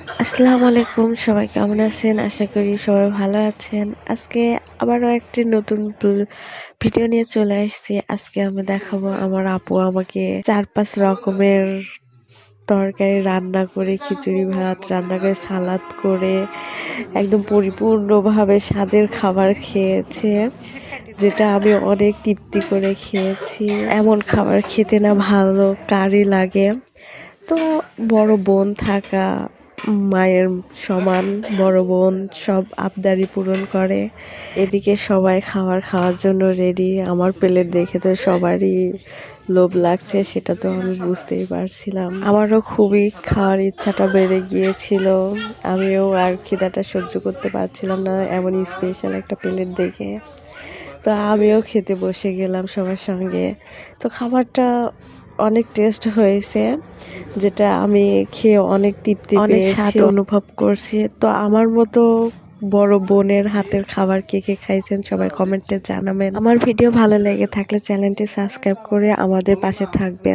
আসসালামু আলাইকুম, সবাই কেমন আছেন? আশা করি সবাই ভালো আছেন। আজকে আবারও একটি নতুন ভিডিও নিয়ে চলে আসছি। আজকে আমি দেখাবো আমার আপু আমাকে ৪-৫ রকমের তরকারি রান্না করে, খিচুড়ি ভাত রান্না করে, সালাদ করে একদম পরিপূর্ণভাবে স্বাদের খাবার খেয়েছে, যেটা আমি অনেক তৃপ্তি করে খেয়েছি। এমন খাবার খেতে না ভালো কারই লাগে। তো বড় বোন থাকা, মায়ের সমান বড় বোন সব আবদারি পূরণ করে। এদিকে সবাই খাওয়ার জন্য রেডি। আমার প্লেট দেখে তো সবারই লোভ লাগছে, সেটা তো আমি বুঝতেই পারছিলাম। আমারও খুবই খাওয়ার ইচ্ছাটা বেড়ে গিয়েছিল। আমিও আর খিদাটা সহ্য করতে পারছিলাম না এমন স্পেশাল একটা প্লেট দেখে। তো আমিও খেতে বসে গেলাম সবার সঙ্গে। তো খাবারটা অনেক টেস্ট হয়েছে, যেটা আমি খেয়ে অনেক তৃপ্তি পেয়েছি, স্বাদ অনুভব করছি। তো আমার মতো বড় বোনের হাতের খাবার কে কে খাইছেন সবাই কমেন্টে জানাবেন। আমার ভিডিও ভালো লেগে থাকলে চ্যানেলটি সাবস্ক্রাইব করে আমাদের পাশে থাকবেন।